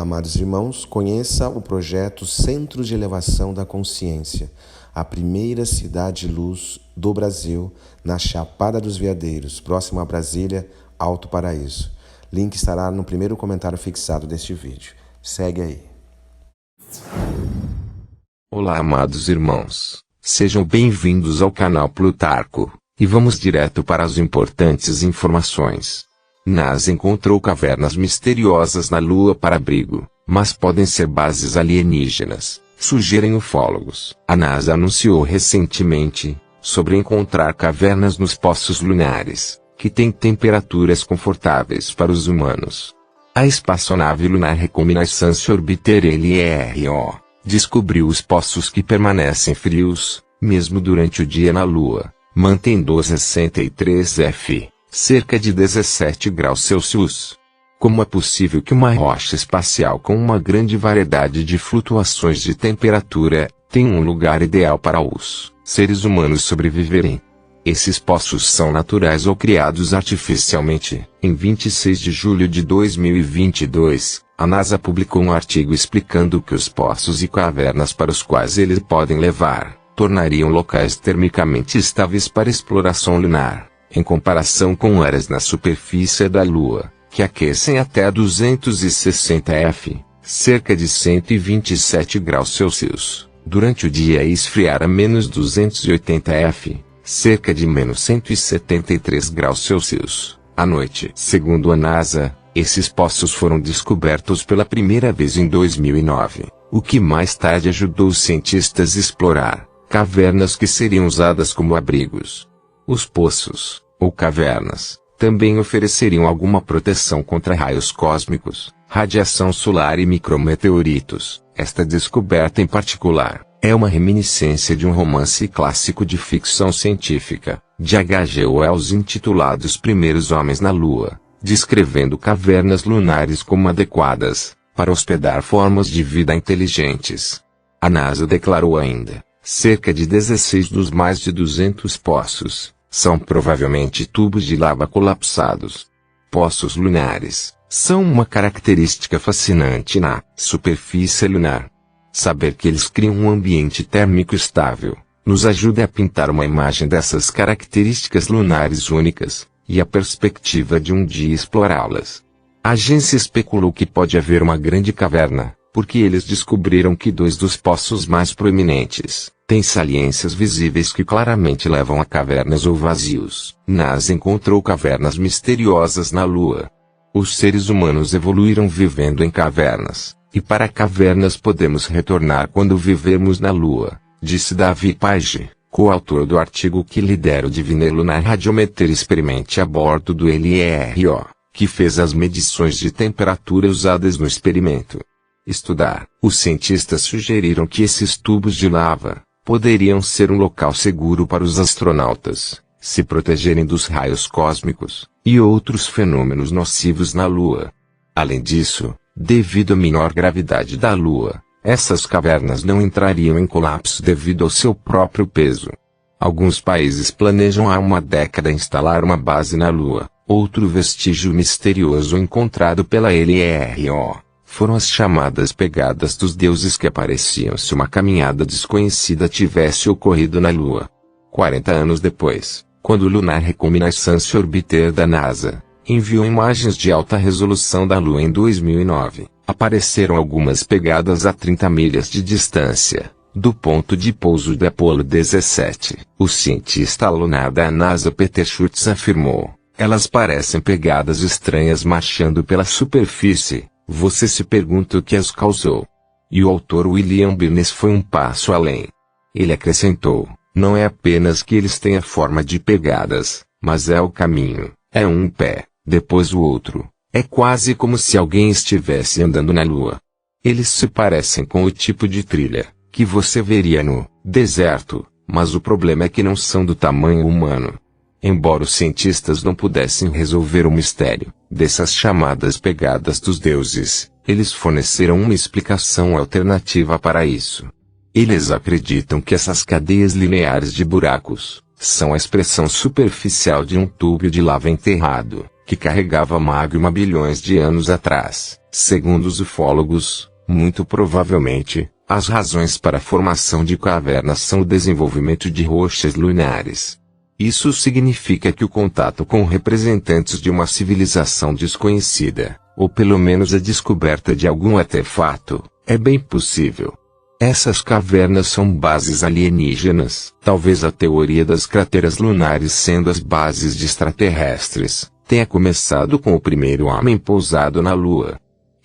amados irmãos, conheça o projeto Centro de Elevação da Consciência, a primeira cidade-luz do Brasil, na Chapada dos Veadeiros, próximo a Brasília, Alto Paraíso. Link estará no primeiro comentário fixado deste vídeo. Segue aí. Olá, amados irmãos. Sejam bem-vindos ao canal Plutarco, e vamos direto para as importantes informações. NASA encontrou cavernas misteriosas na Lua para abrigo, mas podem ser bases alienígenas, sugerem ufólogos. A NASA anunciou recentemente sobre encontrar cavernas nos poços lunares, que têm temperaturas confortáveis para os humanos. A espaçonave Lunar Reconnaissance Orbiter LERO descobriu os poços que permanecem frios, mesmo durante o dia na Lua, mantendo 63 F. cerca de 17 graus Celsius. Como é possível que uma rocha espacial com uma grande variedade de flutuações de temperatura tenha um lugar ideal para os seres humanos sobreviverem? Esses poços são naturais ou criados artificialmente. Em 26 de julho de 2022, a NASA publicou um artigo explicando que os poços e cavernas para os quais eles podem levar tornariam locais termicamente estáveis para exploração lunar, em comparação com áreas na superfície da Lua, que aquecem até 260 F, cerca de 127 graus Celsius, durante o dia e esfriar a menos 280 F, cerca de menos 173 graus Celsius, à noite. Segundo a NASA, esses poços foram descobertos pela primeira vez em 2009, o que mais tarde ajudou os cientistas a explorar cavernas que seriam usadas como abrigos. Os poços, ou cavernas, também ofereceriam alguma proteção contra raios cósmicos, radiação solar e micrometeoritos. Esta descoberta em particular é uma reminiscência de um romance clássico de ficção científica, de H.G. Wells intitulado Os Primeiros Homens na Lua, descrevendo cavernas lunares como adequadas para hospedar formas de vida inteligentes. A NASA declarou ainda: cerca de 16 dos mais de 200 poços são provavelmente tubos de lava colapsados. Poços lunares são uma característica fascinante na superfície lunar. Saber que eles criam um ambiente térmico estável nos ajuda a pintar uma imagem dessas características lunares únicas e a perspectiva de um dia explorá-las. A agência especulou que pode haver uma grande caverna, porque eles descobriram que 2 dos poços mais proeminentes têm saliências visíveis que claramente levam a cavernas ou vazios. NASA encontrou cavernas misteriosas na Lua. Os seres humanos evoluíram vivendo em cavernas, e para cavernas podemos retornar quando vivemos na Lua, disse Davi Page, coautor do artigo que lidera o Divine Lunar Radiometer Experiment a bordo do LERO, que fez as medições de temperatura usadas no experimento. Estudar. Os cientistas sugeriram que esses tubos de lava poderiam ser um local seguro para os astronautas se protegerem dos raios cósmicos e outros fenômenos nocivos na Lua. Além disso, devido à menor gravidade da Lua, essas cavernas não entrariam em colapso devido ao seu próprio peso. Alguns países planejam há uma década instalar uma base na Lua. Outro vestígio misterioso encontrado pela LERO foram as chamadas pegadas dos deuses que apareciam se uma caminhada desconhecida tivesse ocorrido na Lua. 40 anos depois, quando o Lunar Reconnaissance Orbiter da NASA enviou imagens de alta resolução da Lua em 2009, apareceram algumas pegadas a 30 milhas de distância do ponto de pouso da Apollo 17. O cientista lunar da NASA Peter Schutz afirmou: elas parecem pegadas estranhas marchando pela superfície. Você se pergunta o que as causou. E o autor William Birnes foi um passo além. Ele acrescentou: não é apenas que eles têm a forma de pegadas, mas é o caminho. É um pé, depois o outro. É quase como se alguém estivesse andando na Lua. Eles se parecem com o tipo de trilha que você veria no deserto, mas o problema é que não são do tamanho humano. Embora os cientistas não pudessem resolver o mistério dessas chamadas pegadas dos deuses, eles forneceram uma explicação alternativa para isso. Eles acreditam que essas cadeias lineares de buracos são a expressão superficial de um tubo de lava enterrado, que carregava magma bilhões de anos atrás, Segundo os ufólogos, muito provavelmente, as razões para a formação de cavernas são o desenvolvimento de rochas lunares. Isso significa que o contato com representantes de uma civilização desconhecida, ou pelo menos a descoberta de algum artefato, é bem possível. Essas cavernas são bases alienígenas. Talvez a teoria das crateras lunares sendo as bases de extraterrestres tenha começado com o primeiro homem pousado na Lua.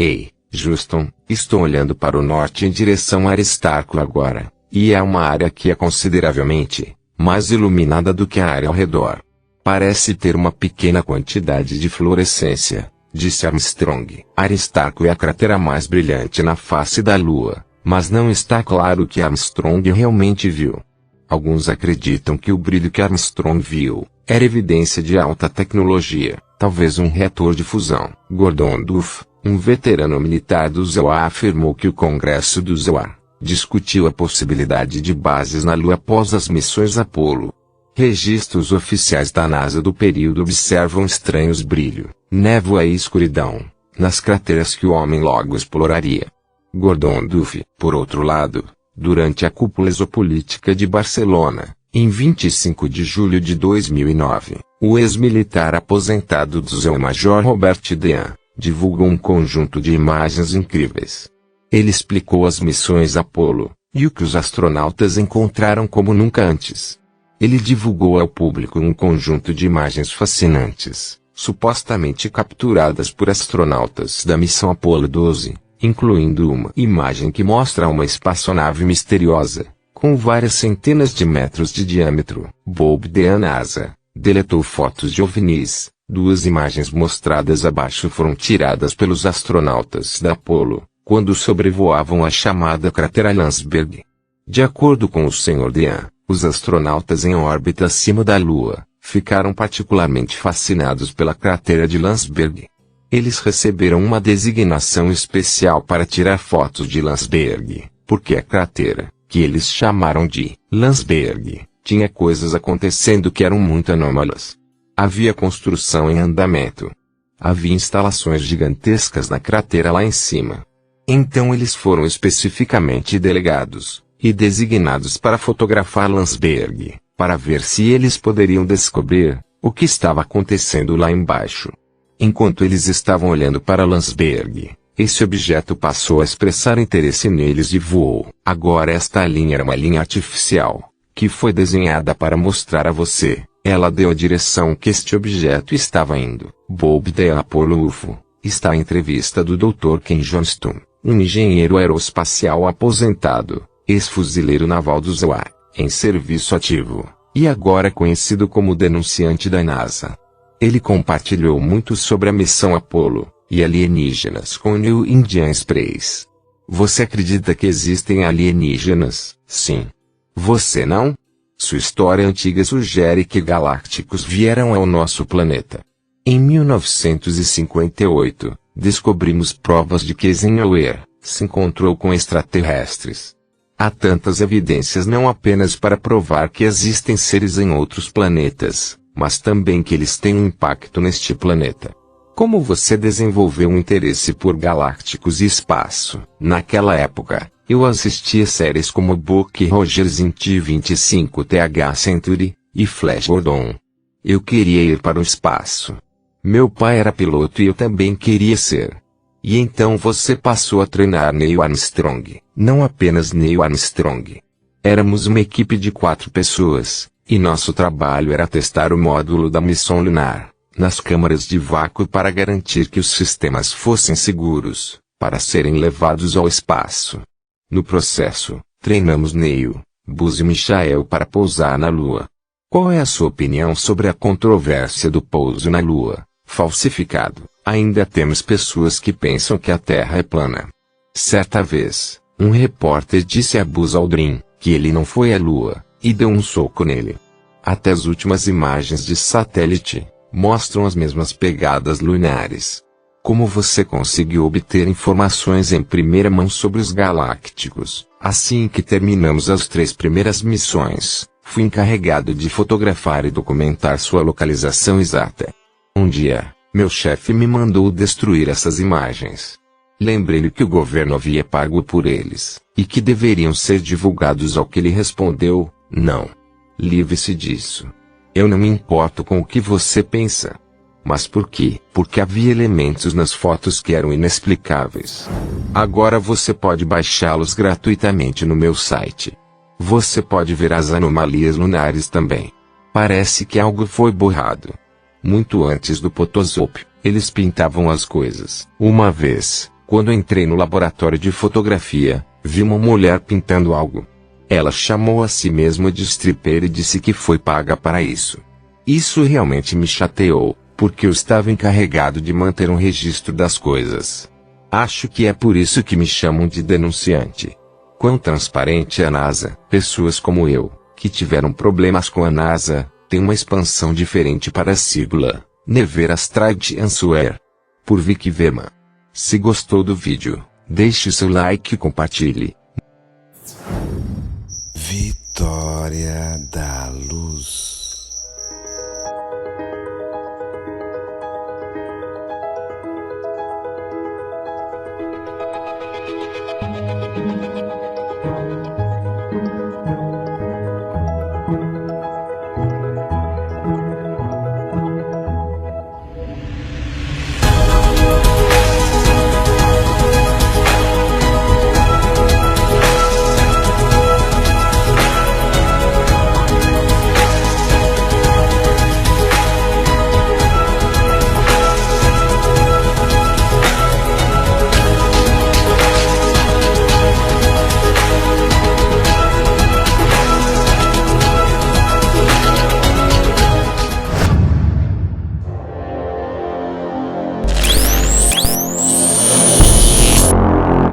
Ei, Houston, estou olhando para o norte em direção a Aristarco agora, e é uma área que é consideravelmente mais iluminada do que a área ao redor. Parece ter uma pequena quantidade de fluorescência, disse Armstrong. Aristarco é a cratera mais brilhante na face da Lua, mas não está claro o que Armstrong realmente viu. Alguns acreditam que o brilho que Armstrong viu era evidência de alta tecnologia, talvez um reator de fusão. Gordon Duff, um veterano militar do ZEUA, afirmou que o Congresso do ZEUA discutiu a possibilidade de bases na Lua após as missões Apollo. Registros oficiais da NASA do período observam estranhos brilho, névoa e escuridão nas crateras que o homem logo exploraria. Gordon Duff, por outro lado, durante a cúpula exopolítica de Barcelona, em 25 de julho de 2009, o ex-militar aposentado do ZEUA, Major Robert Dean, divulgou um conjunto de imagens incríveis. Ele explicou as missões Apollo e o que os astronautas encontraram como nunca antes. Ele divulgou ao público um conjunto de imagens fascinantes, supostamente capturadas por astronautas da missão Apollo 12, incluindo uma imagem que mostra uma espaçonave misteriosa, com várias centenas de metros de diâmetro. Bob Dean, NASA, deletou fotos de OVNIs. Duas imagens mostradas abaixo foram tiradas pelos astronautas da Apollo, quando sobrevoavam a chamada cratera Landsberg. De acordo com o Sr. Dean, os astronautas em órbita acima da Lua ficaram particularmente fascinados pela cratera de Landsberg. Eles receberam uma designação especial para tirar fotos de Landsberg, porque a cratera, que eles chamaram de Landsberg, tinha coisas acontecendo que eram muito anômalas. Havia construção em andamento. Havia instalações gigantescas na cratera lá em cima. Então eles foram especificamente delegados e designados para fotografar Landsberg, para ver se eles poderiam descobrir o que estava acontecendo lá embaixo. Enquanto eles estavam olhando para Landsberg, esse objeto passou a expressar interesse neles e voou. Agora esta linha era uma linha artificial, que foi desenhada para mostrar a você. Ela deu a direção que este objeto estava indo. Bob Dean, Apollo UFO, está a entrevista do Dr. Ken Johnston, um engenheiro aeroespacial aposentado, ex-fuzileiro naval do ZEUA, em serviço ativo, e agora conhecido como denunciante da NASA. Ele compartilhou muito sobre a missão Apollo e alienígenas com o New Indian Express. Você acredita que existem alienígenas? Sim. Você não? Sua história antiga sugere que galácticos vieram ao nosso planeta. Em 1958, descobrimos provas de que Eisenhower se encontrou com extraterrestres. Há tantas evidências não apenas para provar que existem seres em outros planetas, mas também que eles têm um impacto neste planeta. Como você desenvolveu um interesse por galácticos e espaço? Naquela época, eu assistia séries como Buck Rogers em T-25 Century e Flash Gordon. Eu queria ir para o espaço. Meu pai era piloto e eu também queria ser. E então você passou a treinar Neil Armstrong. Não apenas Neil Armstrong. Éramos uma equipe de 4 pessoas, e nosso trabalho era testar o módulo da missão lunar nas câmaras de vácuo para garantir que os sistemas fossem seguros para serem levados ao espaço. No processo, treinamos Neil, Buzz e Michael para pousar na Lua. Qual é a sua opinião sobre a controvérsia do pouso na Lua, falsificado? Ainda temos pessoas que pensam que a Terra é plana. Certa vez, um repórter disse a Buzz Aldrin que ele não foi à Lua, e deu um soco nele. Até as últimas imagens de satélite mostram as mesmas pegadas lunares. Como você conseguiu obter informações em primeira mão sobre os galácticos? Assim que terminamos as 3 primeiras missões, fui encarregado de fotografar e documentar sua localização exata. Um dia, meu chefe me mandou destruir essas imagens. Lembrei-lhe que o governo havia pago por eles, e que deveriam ser divulgados, ao que ele respondeu: não. Livre-se disso. Eu não me importo com o que você pensa. Mas por quê? Porque havia elementos nas fotos que eram inexplicáveis. Agora você pode baixá-los gratuitamente no meu site. Você pode ver as anomalias lunares também. Parece que algo foi borrado. Muito antes do Photoshop, eles pintavam as coisas. Uma vez, quando entrei no laboratório de fotografia, vi uma mulher pintando algo. Ela chamou a si mesma de stripper e disse que foi paga para isso. Isso realmente me chateou, porque eu estava encarregado de manter um registro das coisas. Acho que é por isso que me chamam de denunciante. Quão transparente é a NASA? Pessoas como eu, que tiveram problemas com a NASA, têm uma expansão diferente para a sigla Never Tried Answer. Por Vicky Verma. Se gostou do vídeo, deixe seu like e compartilhe. Vitória da Luz.